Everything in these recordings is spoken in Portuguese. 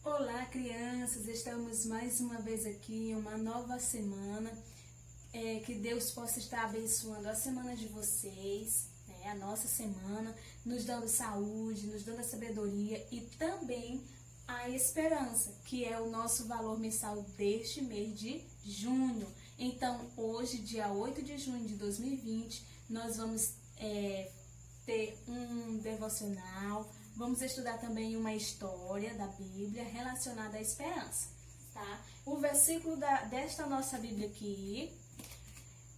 Olá, crianças! Estamos mais uma vez aqui em uma nova semana. Que Deus possa estar abençoando a semana de vocês, né? A nossa semana, nos dando saúde, nos dando a sabedoria e também a esperança, que é o nosso valor mensal deste mês de junho. Então, hoje, dia 8 de junho de 2020, nós vamos ter um devocional. Vamos estudar também uma história da Bíblia relacionada à esperança, tá? O versículo desta nossa Bíblia aqui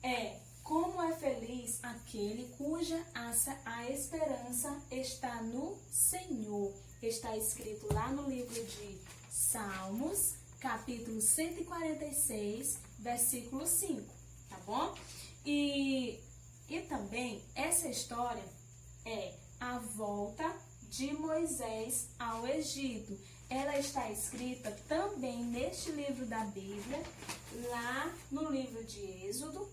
é: como é feliz aquele cuja a esperança está no Senhor. Está escrito lá no livro de Salmos, capítulo 146, versículo 5, tá bom? E também essa história é a volta de Moisés ao Egito. Ela está escrita também neste livro da Bíblia, lá no livro de Êxodo,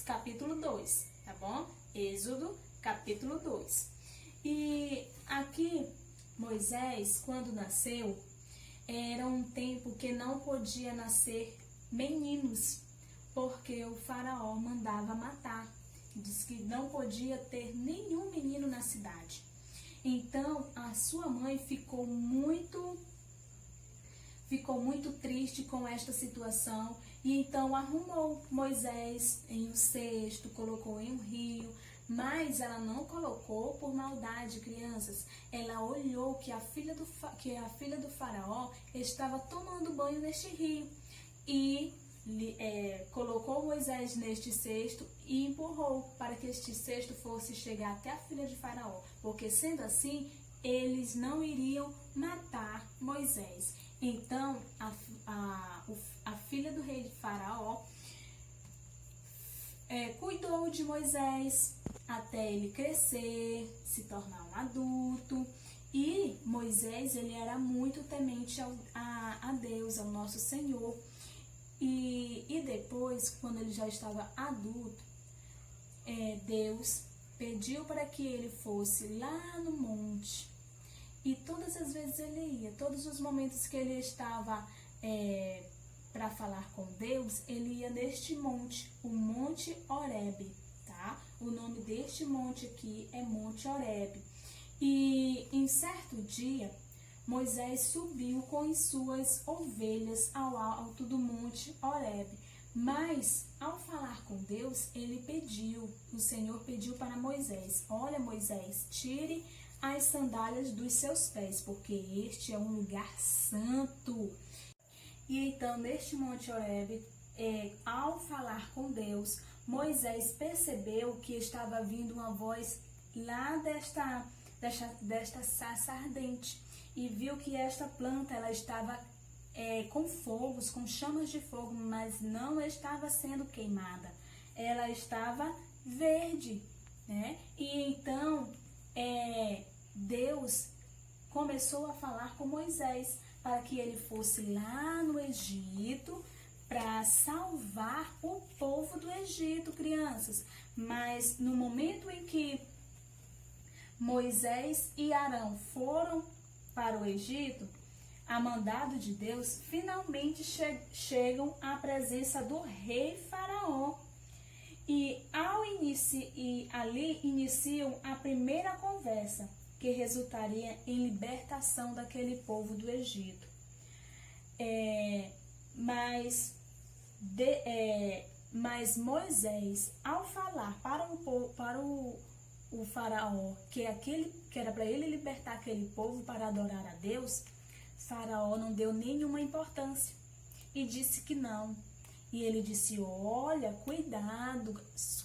capítulo 2, tá bom? Êxodo, capítulo 2. E aqui, Moisés, quando nasceu, era um tempo que não podia nascer meninos, porque o faraó mandava matar. Diz que não podia ter nenhum menino na cidade. Então, a sua mãe ficou muito triste com esta situação e então arrumou Moisés em um cesto, colocou em um rio, mas ela não colocou por maldade, crianças. Ela olhou que a filha do faraó estava tomando banho neste rio e colocou Moisés neste cesto e empurrou para que este cesto fosse chegar até a filha de Faraó, porque sendo assim, eles não iriam matar Moisés. Então, a filha do rei de Faraó cuidou de Moisés até ele crescer, se tornar um adulto. E Moisés, ele era muito temente a Deus, ao nosso Senhor. E depois, quando ele já estava adulto, Deus pediu para que ele fosse lá no monte. E todas as vezes ele ia, todos os momentos que ele estava para falar com Deus, ele ia neste monte, o Monte Horebe, tá? O nome deste monte aqui é Monte Horebe. E em certo dia, Moisés subiu com as suas ovelhas ao alto do Monte Horebe. Mas, ao falar com Deus, o Senhor pediu para Moisés: olha, Moisés, tire as sandálias dos seus pés, porque este é um lugar santo. E então, neste Monte Horebe, ao falar com Deus, Moisés percebeu que estava vindo uma voz lá desta sarça ardente. E viu que esta planta ela estava com fogos, com chamas de fogo, mas não estava sendo queimada. Ela estava verde, né? E então Deus começou a falar com Moisés para que ele fosse lá no Egito para salvar o povo do Egito, crianças. Mas no momento em que Moisés e Arão foram para o Egito, a mandado de Deus, finalmente chegam à presença do rei Faraó. E ali iniciam a primeira conversa, que resultaria em libertação daquele povo do Egito. Mas Moisés, ao falar para o faraó que era para ele libertar aquele povo para adorar a Deus, Faraó não deu nenhuma importância e disse que não. E ele disse: olha, cuidado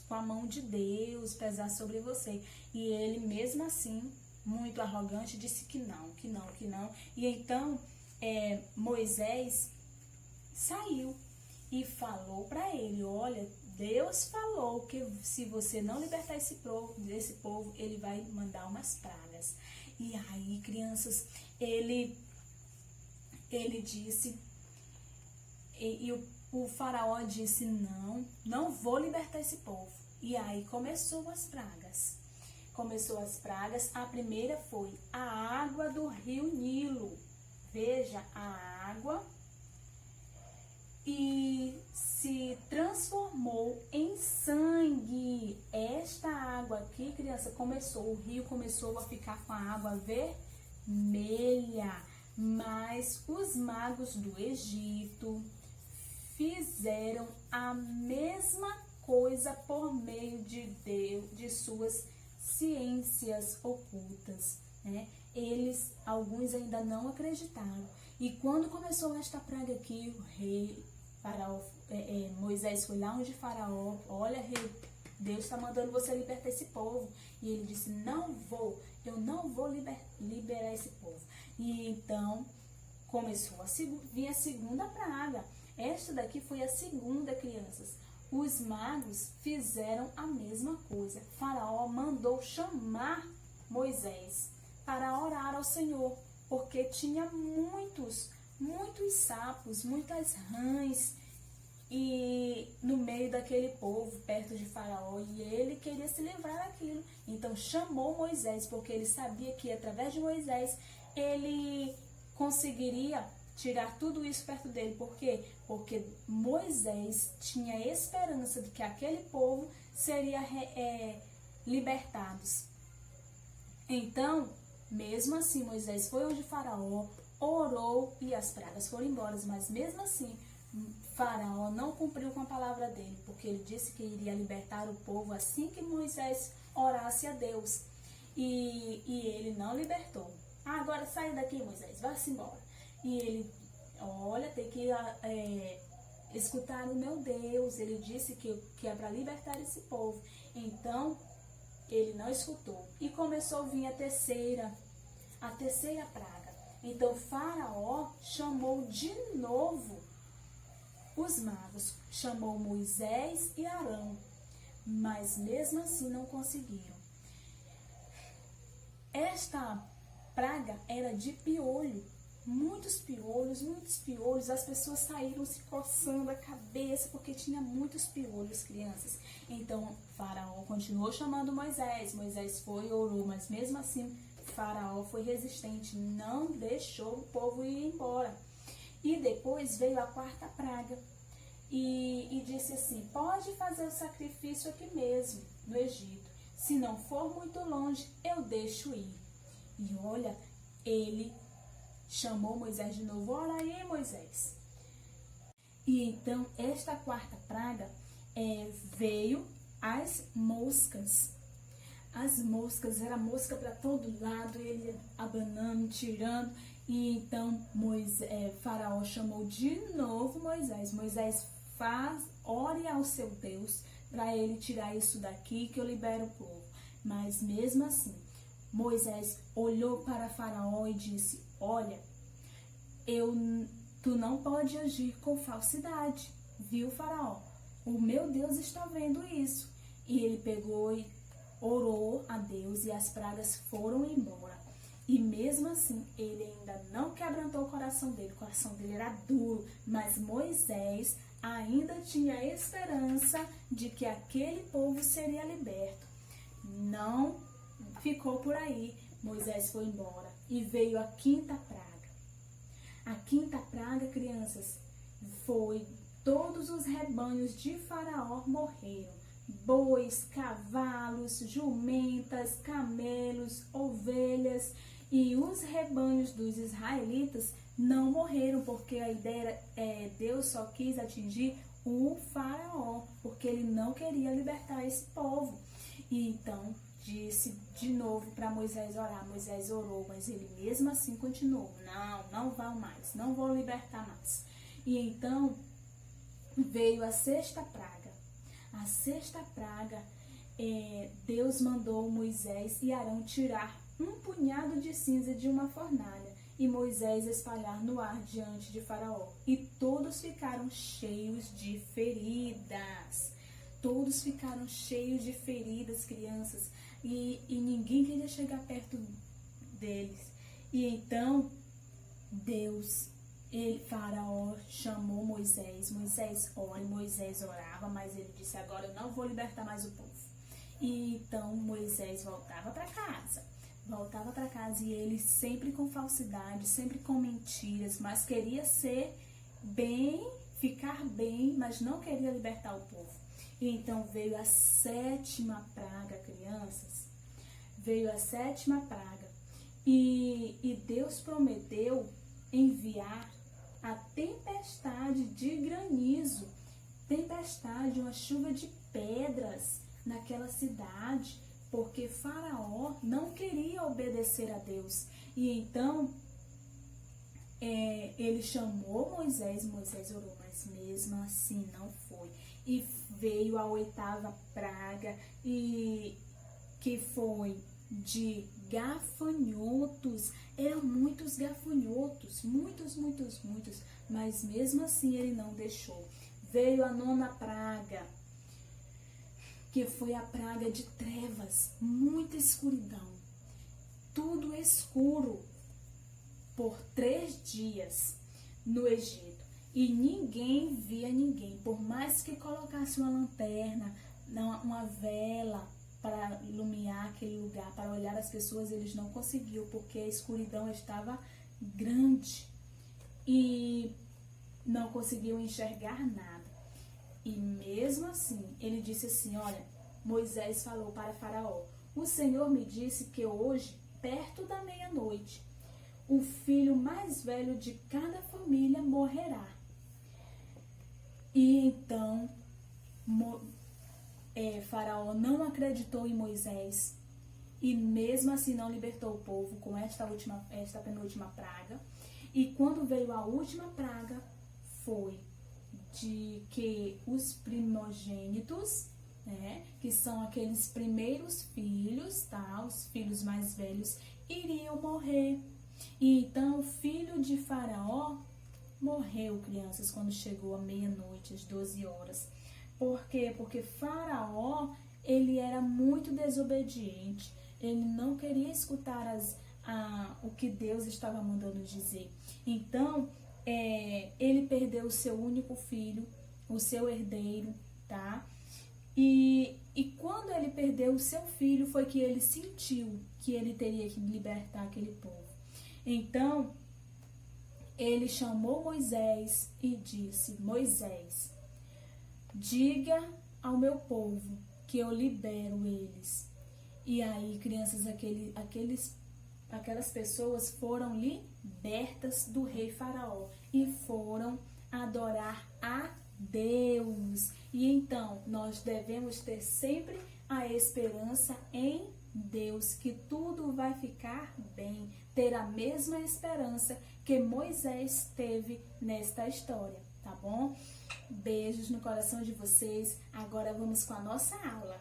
com a mão de Deus pesar sobre você. E ele, mesmo assim, muito arrogante, disse que não. E então Moisés saiu e falou para ele: olha, Deus falou que se você não libertar desse povo, ele vai mandar umas pragas. E aí, crianças, ele disse, o faraó disse: não vou libertar esse povo. E aí começou as pragas. A primeira foi a água do rio Nilo. veja a água e se transformou em sangue. Esta água aqui, criança, o rio começou a ficar com a água vermelha. Mas os magos do Egito fizeram a mesma coisa por meio de Deus, de suas ciências ocultas, né? Alguns ainda não acreditaram. E quando começou esta praga aqui, o rei Faraó, Moisés foi lá onde Faraó: olha, rei, Deus está mandando você libertar esse povo. E ele disse: eu não vou liberar esse povo. E então começou a vir a segunda praga. Esta daqui foi a segunda, crianças. Os magos fizeram a mesma coisa. Faraó mandou chamar Moisés para orar ao Senhor, porque tinha muitos sapos, muitas rãs e no meio daquele povo, perto de Faraó, e ele queria se livrar daquilo. Então chamou Moisés, porque ele sabia que através de Moisés ele conseguiria tirar tudo isso perto dele. Por quê? Porque Moisés tinha esperança de que aquele povo seria libertados. Então, mesmo assim, Moisés foi onde Faraó, orou e as pragas foram embora. Mas mesmo assim, Faraó não cumpriu com a palavra dele, porque ele disse que iria libertar o povo assim que Moisés orasse a Deus. E ele não libertou. Agora sai daqui, Moisés, vá-se embora. E ele: olha, tem que escutar o meu Deus. Ele disse que é para libertar esse povo. Então, ele não escutou. E começou a vir a terceira praga. Então, Faraó chamou de novo os magos. Chamou Moisés e Arão. Mas mesmo assim não conseguiram. Esta praga era de piolho. Muitos piolhos, as pessoas saíram se coçando a cabeça porque tinha muitos piolhos, crianças. Então Faraó continuou chamando Moisés foi e orou, mas mesmo assim Faraó foi resistente, não deixou o povo ir embora. E depois veio a quarta praga e disse assim: pode fazer o sacrifício aqui mesmo, no Egito, se não for muito longe, eu deixo ir. E olha, ele chamou Moisés de novo: ora aí, Moisés. E então, esta quarta praga veio as moscas. As moscas, era mosca para todo lado, ele abanando, tirando. E então Faraó chamou de novo Moisés. Moisés, ore ao seu Deus para ele tirar isso daqui, que eu libero o povo. Mas mesmo assim, Moisés olhou para Faraó e disse: olha, tu não pode agir com falsidade, viu, Faraó? O meu Deus está vendo isso. E ele pegou e orou a Deus e as pragas foram embora. E mesmo assim, ele ainda não quebrantou o coração dele era duro, mas Moisés ainda tinha esperança de que aquele povo seria liberto. Não ficou por aí, Moisés foi embora e veio a quinta praga. A quinta praga, crianças, foi: todos os rebanhos de Faraó morreram. Bois, cavalos, jumentas, camelos, ovelhas. E os rebanhos dos israelitas não morreram, porque a ideia Deus só quis atingir o Faraó, porque ele não queria libertar esse povo. E então disse de novo para Moisés orar. Moisés orou, mas ele mesmo assim continuou: não vão mais, não vou libertar mais. E então veio a sexta praga. A sexta praga, Deus mandou Moisés e Arão tirar um punhado de cinza de uma fornalha e Moisés espalhar no ar diante de Faraó. E todos ficaram cheios de feridas. Todos ficaram cheios de feridas, crianças. E ninguém queria chegar perto deles. E então, Faraó chamou Moisés. Moisés ore. Moisés orava, mas ele disse: agora eu não vou libertar mais o povo. E então Moisés voltava para casa. voltava para casa e ele sempre com falsidade, sempre com mentiras, mas queria ser bem, ficar bem, mas não queria libertar o povo. E então veio a 7ª praga, crianças. Veio a 7ª praga. E Deus prometeu enviar a tempestade de granizo, tempestade, uma chuva de pedras naquela cidade, porque Faraó não queria obedecer a Deus. E então ele chamou Moisés orou, mas mesmo assim não foi. E veio a 8ª praga, e que foi de gafanhotos. Eram muitos gafanhotos, muitos, mas mesmo assim ele não deixou. Veio a 9ª praga, que foi a praga de trevas, muita escuridão, tudo escuro por 3 dias no Egito. E ninguém via ninguém, por mais que colocasse uma lanterna, uma vela para iluminar aquele lugar, para olhar as pessoas, eles não conseguiam, porque a escuridão estava grande e não conseguiam enxergar nada. E mesmo assim, ele disse assim, olha, Moisés falou para Faraó, o Senhor me disse que hoje, perto da meia-noite, o filho mais velho de cada família morrerá. E então, Faraó não acreditou em Moisés e mesmo assim não libertou o povo com esta penúltima praga. E quando veio a última praga, foi de que os primogênitos, né, que são aqueles primeiros filhos, tá, os filhos mais velhos, iriam morrer. E então o filho de Faraó morreu, crianças, quando chegou a meia-noite, às 12 horas. Por quê? Porque Faraó, ele era muito desobediente. Ele não queria escutar o que Deus estava mandando dizer. Então, ele perdeu o seu único filho, o seu herdeiro, tá? E quando ele perdeu o seu filho, foi que ele sentiu que ele teria que libertar aquele povo. Então, ele chamou Moisés e disse, Moisés, diga ao meu povo que eu libero eles. E aí, crianças, aquelas pessoas foram libertas do rei Faraó e foram adorar a Deus. E então, nós devemos ter sempre a esperança em Deus, que tudo vai ficar bem, ter a mesma esperança que Moisés teve nesta história, tá bom? Beijos no coração de vocês. Agora vamos com a nossa aula.